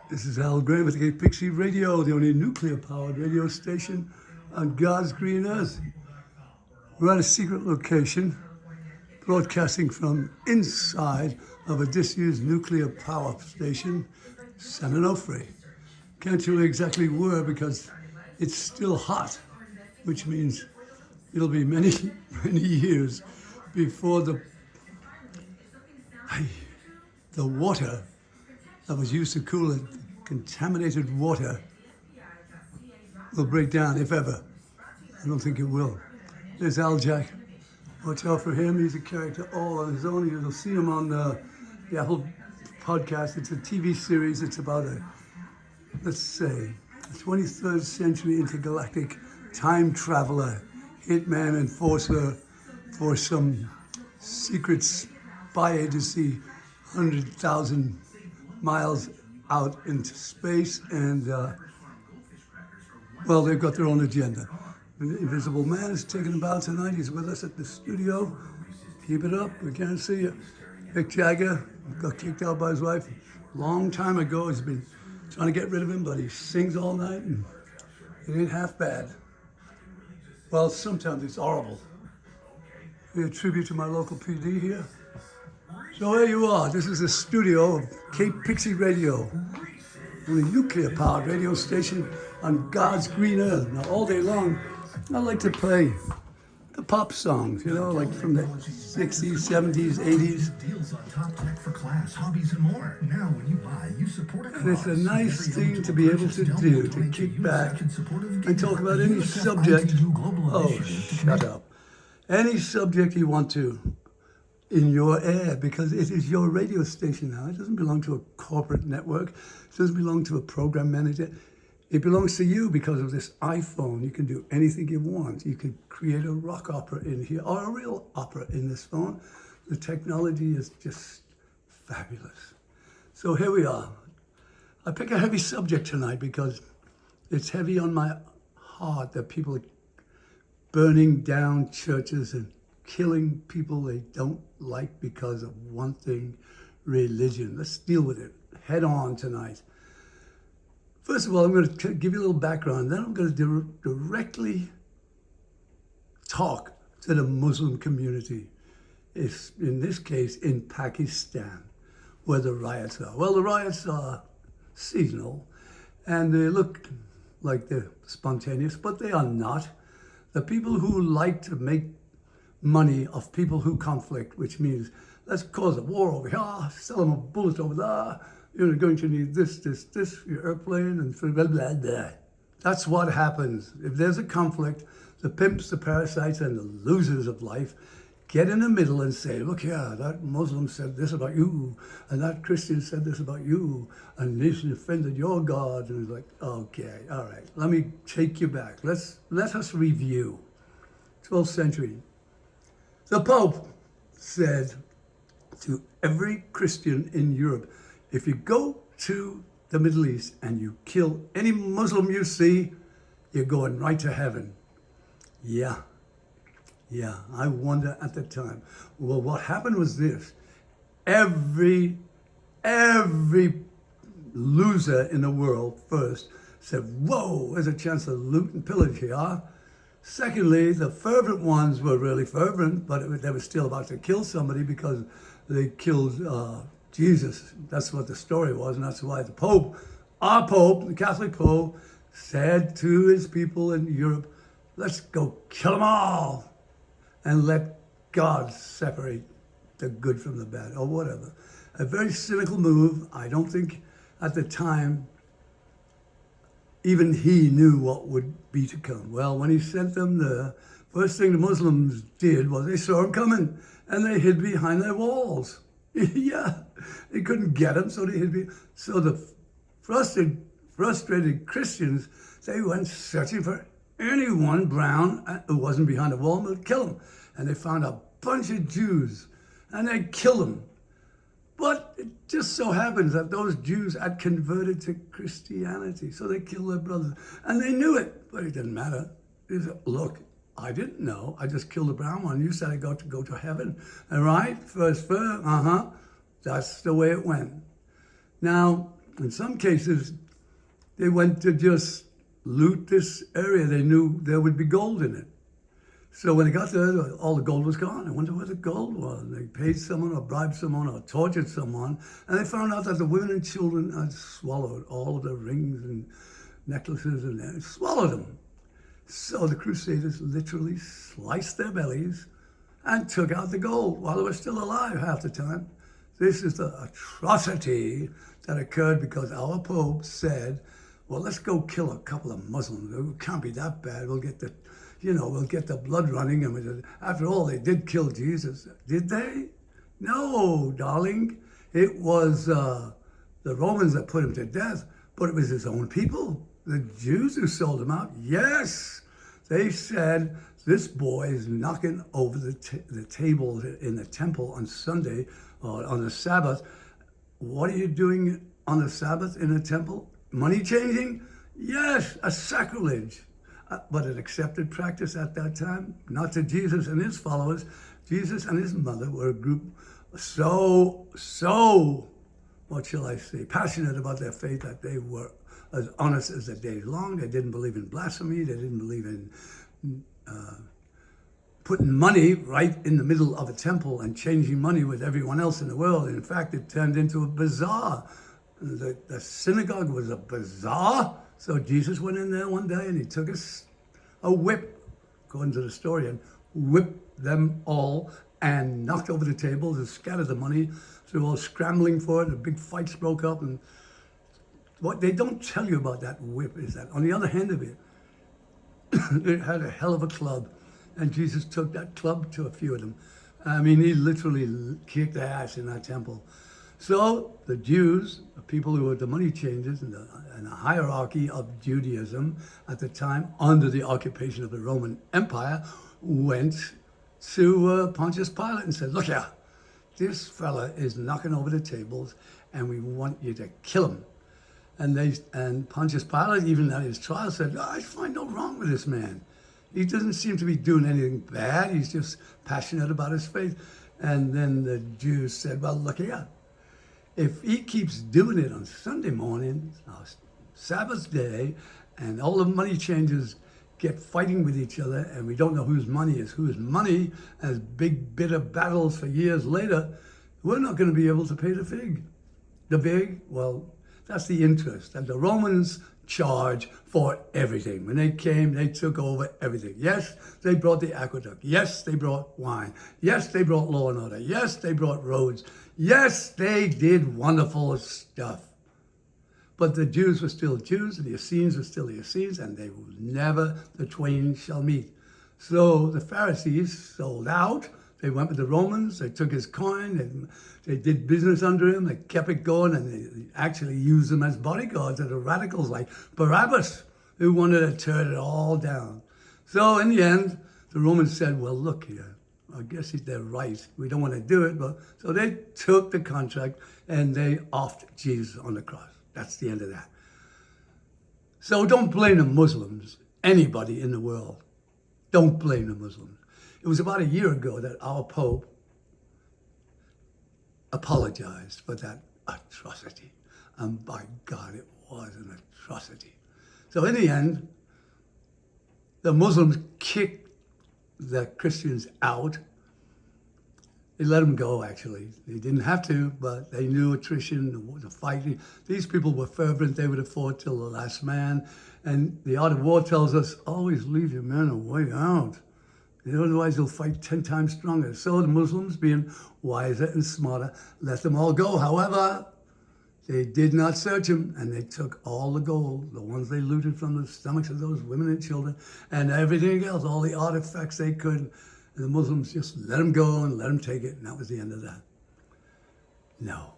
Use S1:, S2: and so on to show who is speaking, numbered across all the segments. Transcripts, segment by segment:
S1: This is Al Gray with Cape Pixie Radio, the only nuclear-powered radio station on God's green earth. We're at a secret location, broadcasting from inside of a disused nuclear power station, San Onofre. Can't tell you exactly where because it's still hot, which means it'll be many, many years before the water that was used to cool it, contaminated water, will break down, if ever. I don't think it will. There's Al Jack. Watch out for him. He's a character all on his own. You'll see him on the Apple podcast. It's a TV series. It's about a 23rd century intergalactic time traveler, hitman, enforcer for some secret spy agency 100,000 miles out into space, and well, they've got their own agenda. The Invisible Man is taking about tonight. He's with us at the studio. Keep it up. We can't see you. Mick Jagger got kicked out by his wife a long time ago. He's been trying to get rid of him, but he sings all night, and it ain't half bad. Well, sometimes it's horrible. We a tribute to my local PD here. So there you are. This is the studio of Cape Pixie Radio, the nuclear-powered radio station on God's green earth. Now, all day long, I like to play the pop songs, you know, like from the 60s, 70s, 80s. Deals on top tech for class, hobbies, and more. Now, when you buy, you support a cause. And it's a nice thing to be able to do, to kick back and talk about any subject. Oh, shut up. Any subject you want to in your air, because it is your radio station now. It doesn't belong to a corporate network. It doesn't belong to a program manager. It belongs to you because of this iPhone. You can do anything you want. You can create a rock opera in here or a real opera in this phone. The technology is just fabulous. So here we are. I pick a heavy subject tonight because it's heavy on my heart that people are burning down churches and killing people they don't like because of one thing, religion. Let's deal with it head on tonight. First of all, I'm going to give you a little background. Then I'm going to directly talk to the Muslim community. It's, in this case, in Pakistan, where the riots are. Well, the riots are seasonal, and they look like they're spontaneous, but they are not. The people who like to make money of people who conflict, which means let's cause a war over here, sell them a bullet over there, you're going to need this, your airplane, and blah, blah, blah. That's what happens. If there's a conflict, the pimps, the parasites, and the losers of life get in the middle and say, look here, that Muslim said this about you, and that Christian said this about you, and this offended your God. And it's like, okay, all right, let me take you back. Let us review. 12th century. The Pope said to every Christian in Europe, if you go to the Middle East and you kill any Muslim you see, you're going right to heaven. Yeah, I wonder at the time. Well, what happened was this. Every loser in the world first said, whoa, there's a chance of loot and pillage here. Secondly, the fervent ones were really fervent, but they were still about to kill somebody because they killed Jesus. That's what the story was, and that's why the Pope, our Pope, the Catholic Pope, said to his people in Europe, let's go kill them all and let God separate the good from the bad, or whatever. A very cynical move. I don't think at the time even he knew what would be to come. Well, when he sent them the First thing the Muslims did was they saw him coming, and they hid behind their walls. Yeah, they couldn't get him, so they hid. So the frustrated Christians, they went searching for anyone brown who wasn't behind the wall and would kill him. And they found a bunch of Jews, and they killed them. But it just so happens that those Jews had converted to Christianity, so they killed their brothers. And they knew it, but it didn't matter. They said, look, I didn't know. I just killed a brown one. You said I got to go to heaven. All right, first fur, That's the way it went. Now, in some cases, they went to just loot this area. They knew there would be gold in it. So when they got there, all the gold was gone. I wonder where the gold was. They paid someone or bribed someone or tortured someone. And they found out that the women and children had swallowed all of the rings and necklaces and they swallowed them. So the Crusaders literally sliced their bellies and took out the gold while they were still alive half the time. This is the atrocity that occurred because our Pope said, well, let's go kill a couple of Muslims. It can't be that bad. We'll get the blood running. And after all, they did kill Jesus. Did they? No, darling. It was the Romans that put him to death, but it was his own people, the Jews who sold him out. Yes, they said, this boy is knocking over the table in the temple on Sunday or on the Sabbath. What are you doing on the Sabbath in the temple? Money changing? Yes, a sacrilege. But an accepted practice at that time, not to Jesus and his followers. Jesus and his mother were a group so, what shall I say, passionate about their faith that they were as honest as the day long. They didn't believe in blasphemy. They didn't believe in putting money right in the middle of a temple and changing money with everyone else in the world. In fact, it turned into a bazaar. The synagogue was a bazaar. So Jesus went in there one day and he took a whip, according to the story, and whipped them all and knocked over the tables and scattered the money. So they were all scrambling for it. The big fights broke up. And what they don't tell you about that whip is that on the other hand of it, it had a hell of a club. And Jesus took that club to a few of them. I mean, he literally kicked their ass in that temple. So the Jews, the people who were the money changers and the hierarchy of Judaism at the time, under the occupation of the Roman Empire, went to Pontius Pilate and said, look here, this fella is knocking over the tables and we want you to kill him. And Pontius Pilate, even at his trial, said, I find no wrong with this man. He doesn't seem to be doing anything bad. He's just passionate about his faith. And then the Jews said, well, look here. If he keeps doing it on Sunday morning, Sabbath day, and all the money changers get fighting with each other, and we don't know whose money is whose money, as big bitter battles for years later, we're not going to be able to pay the fig. The fig, well, that's the interest. And the Romans charge for everything. When they came, they took over everything. Yes, they brought the aqueduct. Yes, they brought wine. Yes, they brought law and order. Yes, they brought roads. Yes, they did wonderful stuff. But the Jews were still Jews, and the Essenes were still the Essenes, and they will never, the twain shall meet. So the Pharisees sold out. They went with the Romans. They took his coin. They did business under him. They kept it going, and they actually used them as bodyguards of the radicals like Barabbas, who wanted to turn it all down. So in the end, the Romans said, well, look here. I guess they're right. We don't want to do it. But so they took the contract, and they offed Jesus on the cross. That's the end of that. So don't blame the Muslims, anybody in the world. Don't blame the Muslims. It was about a year ago that our Pope apologized for that atrocity. And by God, it was an atrocity. So in the end, the Muslims kicked the Christians out. They let them go, actually. They didn't have to, but they knew attrition, the fighting. These people were fervent. They would have fought till the last man. And the art of war tells us, always leave your men a way out. Otherwise, they'll fight 10 times stronger. So the Muslims, being wiser and smarter, let them all go. However, They did not search him, and they took all the gold, the ones they looted from the stomachs of those women and children, and everything else, all the artifacts they could. And the Muslims just let them go and let them take it, and that was the end of that. No.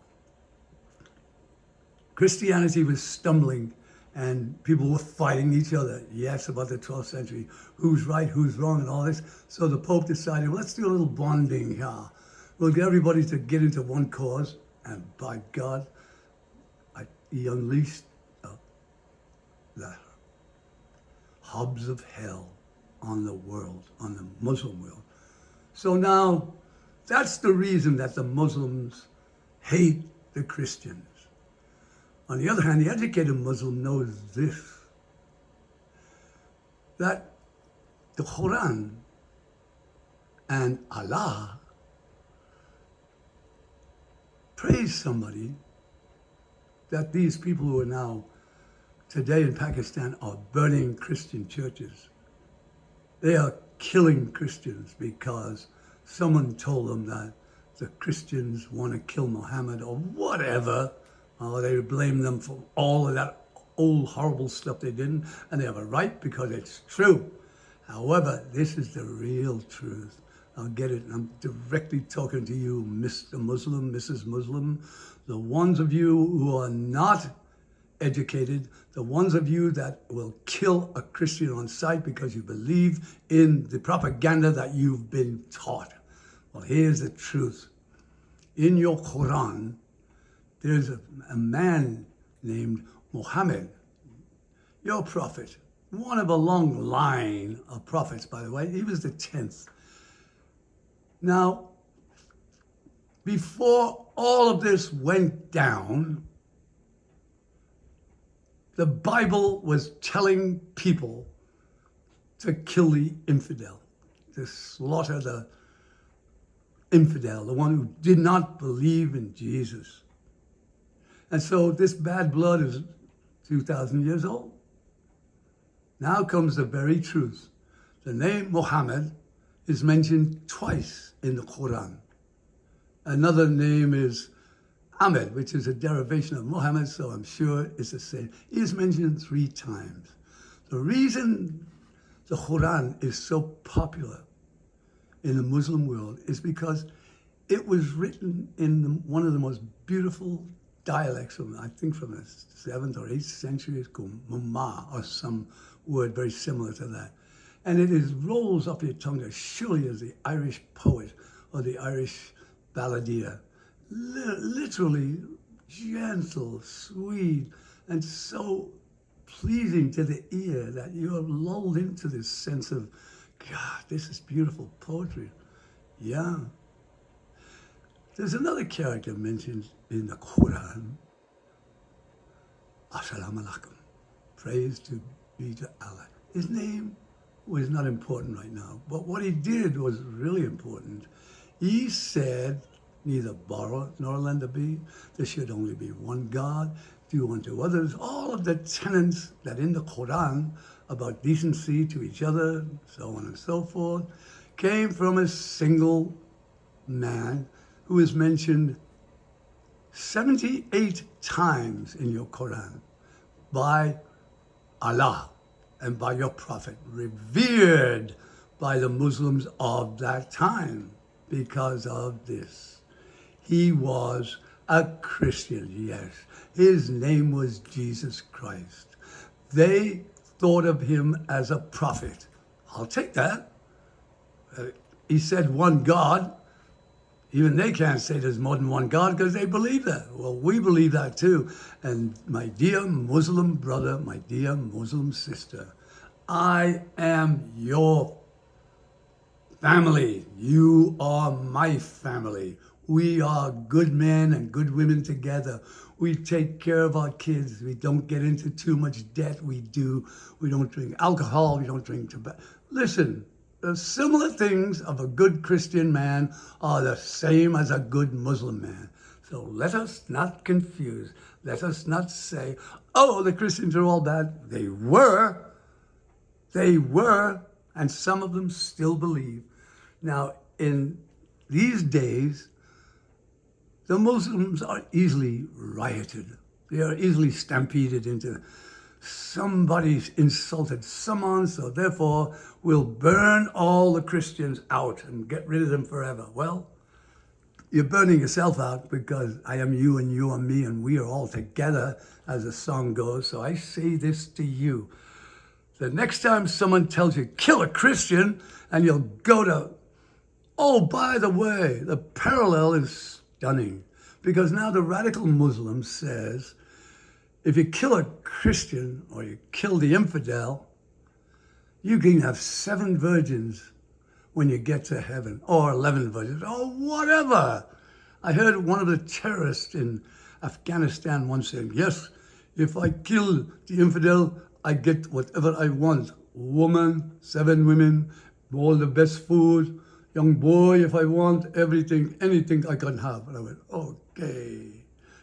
S1: Christianity was stumbling, and people were fighting each other. Yes, about the 12th century. Who's right, who's wrong, and all this. So the Pope decided, well, let's do a little bonding here. We'll get everybody to get into one cause, and by God, he unleashed the hubs of hell on the world, on the Muslim world. So now, that's the reason that the Muslims hate the Christians. On the other hand, the educated Muslim knows this, that the Quran and Allah praise somebody, that these people who are now today in Pakistan are burning Christian churches. They are killing Christians because someone told them that the Christians want to kill Muhammad or whatever. They blame them for all of that old horrible stuff they did, and they have a right because it's true. However, this is the real truth. I'll get it. I'm directly talking to you, Mr. Muslim, Mrs. Muslim, the ones of you who are not educated, the ones of you that will kill a Christian on sight because you believe in the propaganda that you've been taught. Well, here's the truth. In your Quran, there's a man named Muhammad, your prophet, one of a long line of prophets, by the way. He was the 10th. Now, before all of this went down, the Bible was telling people to kill the infidel, to slaughter the infidel, the one who did not believe in Jesus. And so this bad blood is 2,000 years old. Now comes the very truth. The name Muhammad is mentioned twice in the Quran. Another name is Ahmed, which is a derivation of Muhammad, so I'm sure it's the same. He is mentioned 3 times. The reason the Quran is so popular in the Muslim world is because it was written in one of the most beautiful dialects from, I think, from the 7th or 8th century. It's called Mumma, or some word very similar to that. And it rolls off your tongue as surely as the Irish poet or the Irish balladeer. Literally gentle, sweet, and so pleasing to the ear that you are lulled into this sense of, God, this is beautiful poetry. Yeah. There's another character mentioned in the Quran. Assalamu alaikum. Praise to be to Allah. His name was not important right now, but what he did was really important. He said, neither borrow nor lend a be. There should only be one God. Do unto others. All of the tenets that in the Quran about decency to each other, so on and so forth, came from a single man who is mentioned 78 times in your Quran by Allah and by your prophet, revered by the Muslims of that time because of this. He was a Christian, yes. His name was Jesus Christ. They thought of him as a prophet. I'll take that. He said one God. Even they can't say there's more than one God because they believe that. Well, we believe that too. And my dear Muslim brother, my dear Muslim sister, I am your family. You are my family. We are good men and good women together. We take care of our kids. We don't get into too much debt. We don't drink alcohol. We don't drink tobacco. Listen, the similar things of a good Christian man are the same as a good Muslim man. So let us not confuse. Let us not say, oh, the Christians are all bad. They were, and some of them still believe. Now, in these days, The Muslims are easily rioted. They are easily stampeded into somebody's insulted someone, so therefore we'll burn all the Christians out and get rid of them forever. Well, you're burning yourself out because I am you and you are me and we are all together, as the song goes. So I say this to you. The next time someone tells you, kill a Christian, and you'll go to, oh, by the way, the parallel is stunning. Because now the radical Muslim says, if you kill a Christian or you kill the infidel, you can have 7 virgins when you get to heaven, or 11 virgins, or whatever. I heard one of the terrorists in Afghanistan once saying, yes, if I kill the infidel, I get whatever I want. Woman, 7 women, all the best food. Young boy, if I want everything, anything I can have. And I went, okay.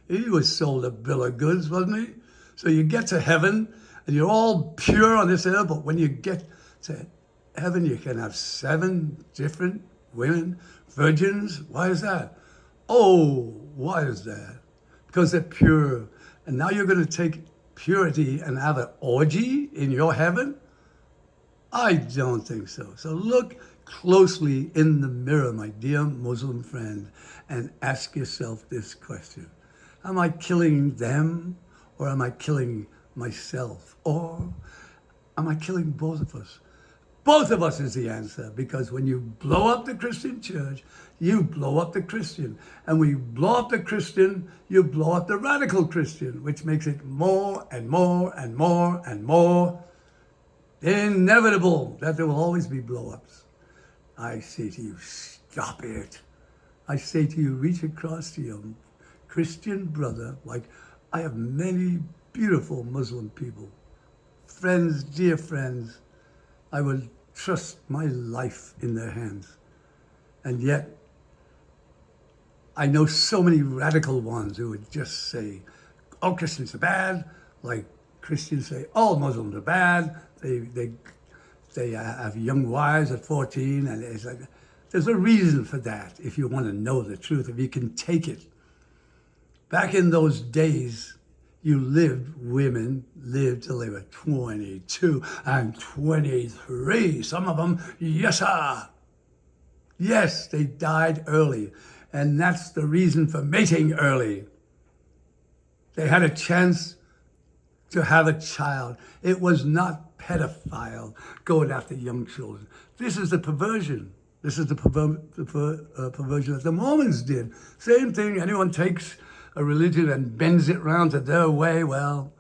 S1: He was sold a bill of goods, wasn't he? So you get to heaven, and you're all pure on this earth, but when you get to heaven, you can have 7 different women, virgins. Why is that? Oh, why is that? Because they're pure. And now you're going to take purity and have an orgy in your heaven? I don't think so. So look closely in the mirror, my dear Muslim friend, and ask yourself this question. Am I killing them, or am I killing myself? Or am I killing both of us? Both of us is the answer, because when you blow up the Christian church, you blow up the Christian. And when you blow up the Christian, you blow up the radical Christian, which makes it more and more and more and more inevitable that there will always be blow-ups. I say to you, stop it. I say to you, reach across to your Christian brother. Like, I have many beautiful Muslim people, friends, dear friends. I would trust my life in their hands. And yet, I know so many radical ones who would just say, all Christians are bad, like Christians say, all Muslims are bad. They have young wives at 14, and it's like, there's a reason for that if you want to know the truth, if you can take it. Back in those days, women lived till they were 22 and 23. Some of them, yes, sir. Yes, they died early. And that's the reason for mating early. They had a chance to have a child. It was not pedophile going after young children. This is the perversion. This is the perversion that the Mormons did. Same thing, anyone takes a religion and bends it round to their way, well,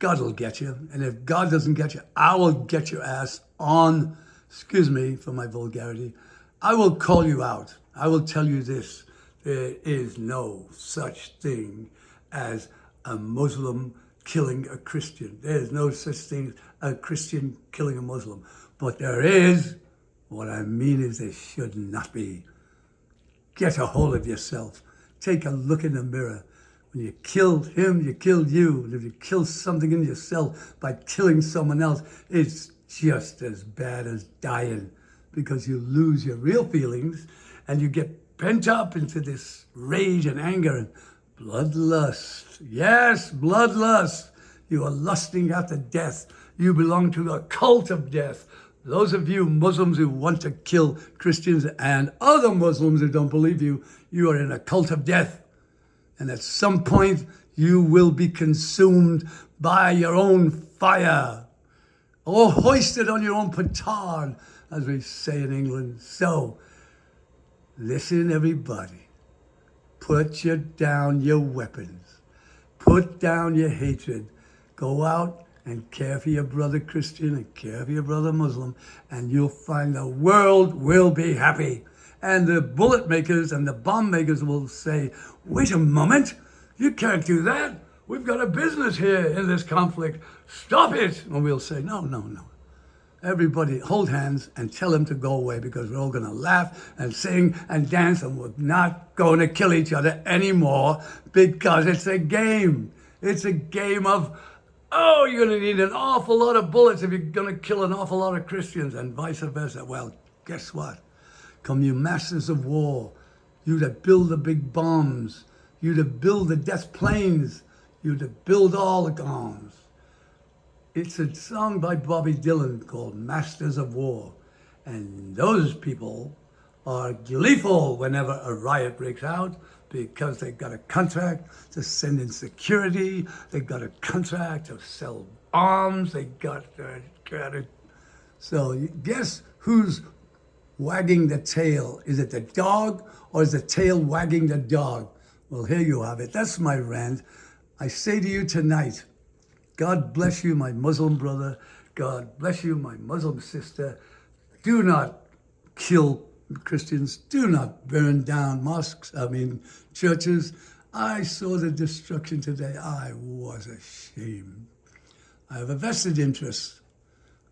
S1: God will get you. And if God doesn't get you, I will get your ass on, excuse me for my vulgarity, I will call you out. I will tell you this. There is no such thing as a Muslim killing a Christian. There is no such thing as a Christian killing a Muslim. But there is, what I mean is there should not be. Get a hold of yourself. Take a look in the mirror. When you killed him, you killed you. And if you kill something in yourself by killing someone else, it's just as bad as dying, because you lose your real feelings and you get pent up into this rage and anger and bloodlust. Yes, bloodlust. You are lusting after death. You belong to a cult of death. Those of you Muslims who want to kill Christians and other Muslims who don't believe you, you are in a cult of death. And at some point, you will be consumed by your own fire, or hoisted on your own petard, as we say in England. So, listen, everybody. Put down your weapons. Put down your hatred. Go out and care for your brother Christian and care for your brother Muslim, and you'll find the world will be happy. And the bullet makers and the bomb makers will say, wait a moment, you can't do that. We've got a business here in this conflict. Stop it. And we'll say, no. Everybody hold hands and tell them to go away, because we're all going to laugh and sing and dance, and we're not going to kill each other anymore, because it's a game. It's a game of, oh, you're going to need an awful lot of bullets if you're going to kill an awful lot of Christians, and vice versa. Well, guess what? Come you masters of war, you that build the big bombs, you to build the death planes, you to build all the guns. It's a song by Bobby Dylan called Masters of War. And those people are gleeful whenever a riot breaks out because they've got a contract to send in security, they've got a contract to sell arms, they got it. So guess who's wagging the tail? Is it the dog or is the tail wagging the dog? Well, here you have it. That's my rant. I say to you tonight, God bless you, my Muslim brother. God bless you, my Muslim sister. Do not kill Christians. Do not burn down churches. I saw the destruction today. I was ashamed. I have a vested interest.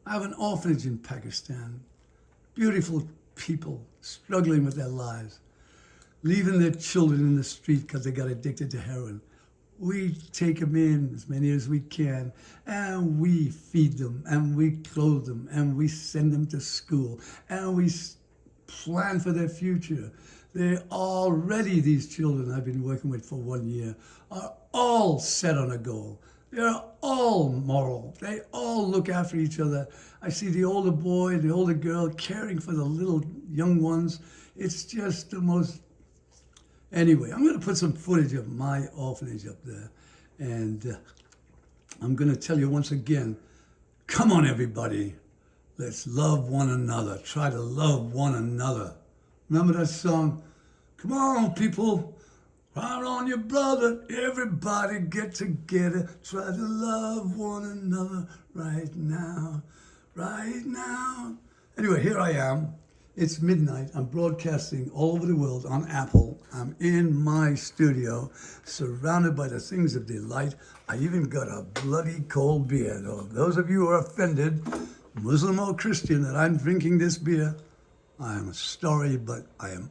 S1: I have an orphanage in Pakistan. Beautiful people struggling with their lives, leaving their children in the street because they got addicted to heroin. We take them in, as many as we can, and we feed them, and we clothe them, and we send them to school, and we plan for their future. They're already, these children I've been working with for 1 year, are all set on a goal. They're all moral. They all look after each other. I see the older boy and the older girl caring for the little young ones. It's just the most... Anyway, I'm going to put some footage of my orphanage up there. And I'm going to tell you once again, come on, everybody. Let's love one another. Try to love one another. Remember that song? Come on, people. Count on your brother. Everybody get together. Try to love one another right now. Right now. Anyway, here I am. It's midnight. I'm broadcasting all over the world on Apple. I'm in my studio, surrounded by the things of delight. I even got a bloody cold beer. Those of you who are offended, Muslim or Christian, that I'm drinking this beer, I am sorry, but I am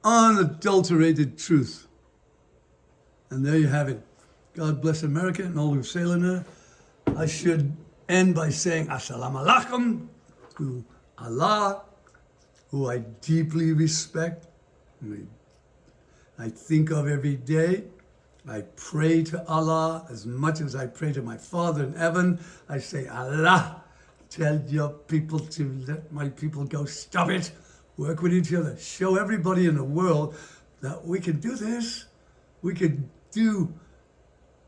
S1: unadulterated truth. And there you have it. God bless America and all who sail in her. I should end by saying Assalamu alaikum to Allah, who I deeply respect, I think of every day. I pray to Allah as much as I pray to my Father in heaven. I say, Allah, tell your people to let my people go. Stop it. Work with each other. Show everybody in the world that we can do this. We can do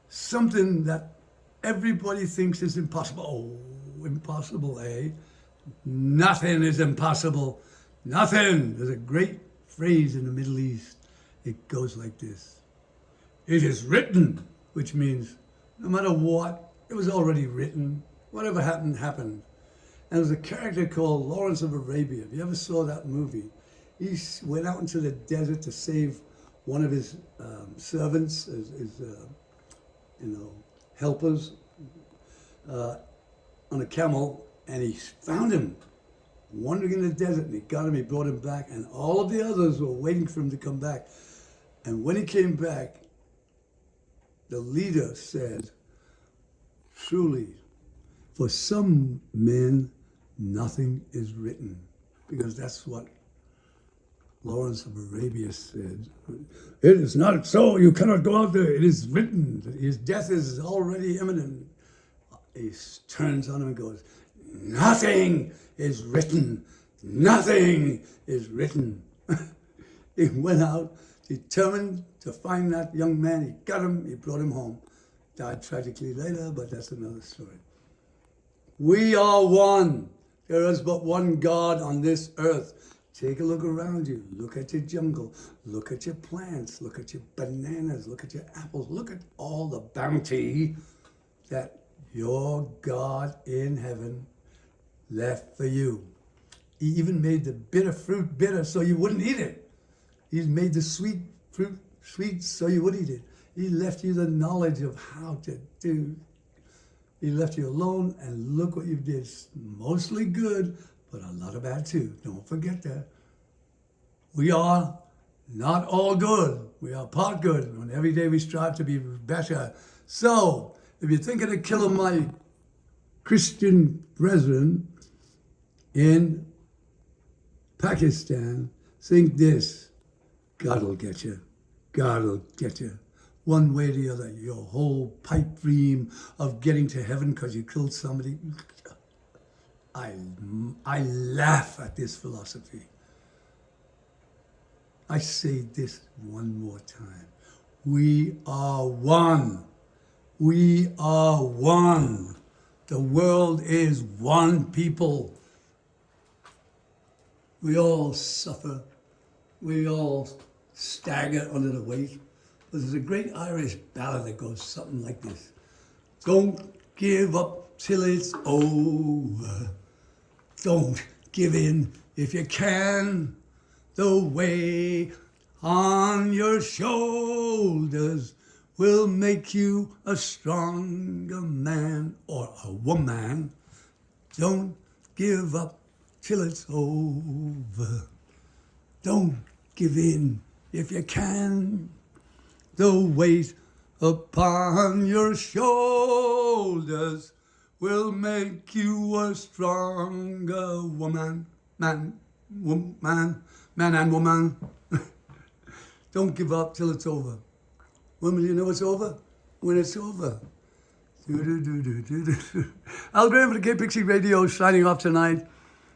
S1: something that everybody thinks is impossible. Oh, impossible, eh? Nothing is impossible. Nothing. There's a great phrase in the Middle East. It goes like this. It is written, which means no matter what, it was already written. Whatever happened, happened. And there's a character called Lawrence of Arabia. If you ever saw that movie, he went out into the desert to save one of his servants, his helpers, on a camel, and he found him wandering in the desert, and he got him, he brought him back, and all of the others were waiting for him to come back. And when he came back, the leader said, truly, for some men, nothing is written, because that's what Lawrence of Arabia said. It is not so, you cannot go out there, it is written, his death is already imminent. He turns on him and goes, nothing is written, nothing is written. He went out determined to find that young man. He got him, he brought him home. Died tragically later, but that's another story. We are one. There is but one God on this earth. Take a look around you. Look at your jungle. Look at your plants. Look at your bananas. Look at your apples. Look at all the bounty that your God in heaven left for you. He even made the bitter fruit bitter so you wouldn't eat it. He made the sweet fruit sweet so you would eat it. He left you the knowledge of how to do. He left you alone, and look what you did. Mostly good, but a lot of bad too. Don't forget that. We are not all good. We are part good, and every day we strive to be better. So, if you're thinking of killing my Christian brethren in Pakistan, think this. God will get you. God will get you. One way or the other, your whole pipe dream of getting to heaven because you killed somebody. I laugh at this philosophy. I say this one more time. We are one. We are one. The world is one people. We all suffer. We all stagger under the weight. But there's a great Irish ballad that goes something like this. Don't give up till it's over. Don't give in if you can. The weight on your shoulders will make you a stronger man or a woman. Don't give up till it's over. Don't give in if you can. The weight upon your shoulders will make you a stronger woman, man and woman. Don't give up till it's over. When will you know it's over? When it's over. Al Graham for the Gay Pixie Radio signing off tonight.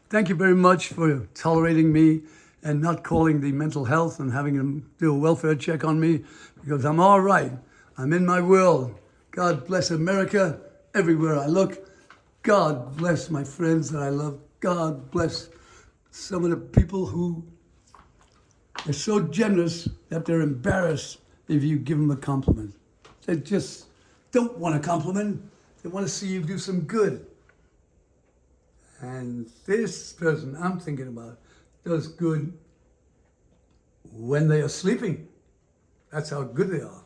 S1: Thank you very much for tolerating me and not calling the mental health and having them do a welfare check on me, because I'm all right. I'm in my world. God bless America everywhere I look. God bless my friends that I love. God bless some of the people who are so generous that they're embarrassed if you give them a compliment. They just don't want a compliment. They want to see you do some good. And this person I'm thinking about does good when they are sleeping. That's how good they are.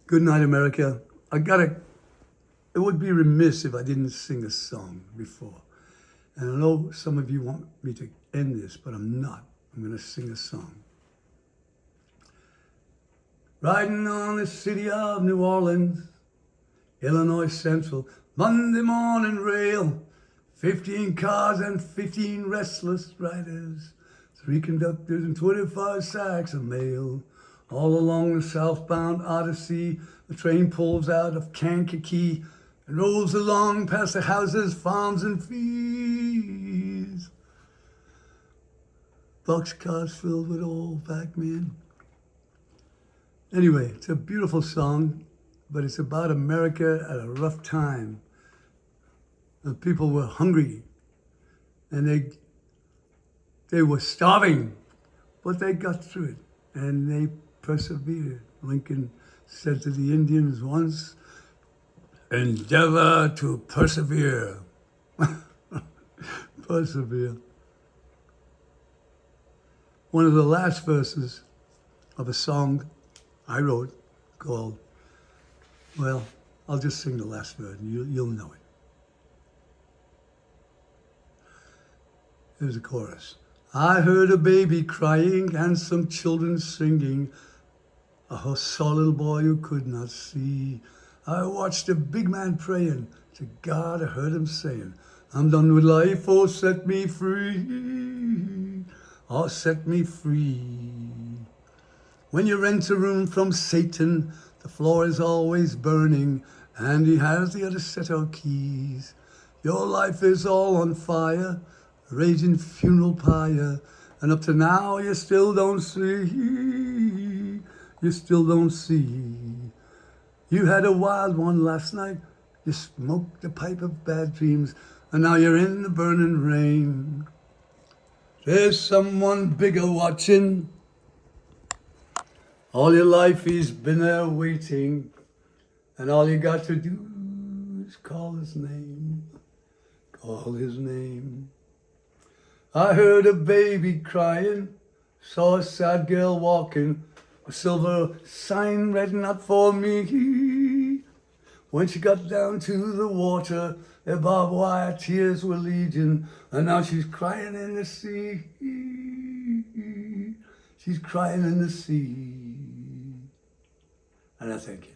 S1: Good night, America. It would be remiss if I didn't sing a song before. And I know some of you want me to end this, but I'm not. I'm going to sing a song. Riding on the city of New Orleans, Illinois Central, Monday morning rail, 15 cars and 15 restless riders, 3 conductors and 25 sacks of mail. All along the southbound Odyssey, the train pulls out of Kankakee and rolls along past the houses, farms, and fields. Boxcars filled with old black men. Anyway, it's a beautiful song, but it's about America at a rough time. The people were hungry, and they were starving, but they got through it, and they persevered. Lincoln said to the Indians once, "Endeavor to persevere." Persevere. One of the last verses of a song I wrote called, well, I'll just sing the last verse and you'll know it. Here's a chorus. I heard a baby crying and some children singing. I saw a little boy who could not see. I watched a big man praying. To God I heard him saying, I'm done with life, oh set me free. Oh set me free. When you rent a room from Satan, the floor is always burning, and he has the other set of keys. Your life is all on fire, raging funeral pyre, and up to now you still don't see. You still don't see. You had a wild one last night, you smoked a pipe of bad dreams, and now you're in the burning rain. There's someone bigger watching. All your life he's been there waiting, and all you got to do is call his name. Call his name. I heard a baby crying, saw a sad girl walking, a silver sign read not for me. When she got down to the water, her barbed wire tears were legion, and now she's crying in the sea. She's crying in the sea. And I thank you.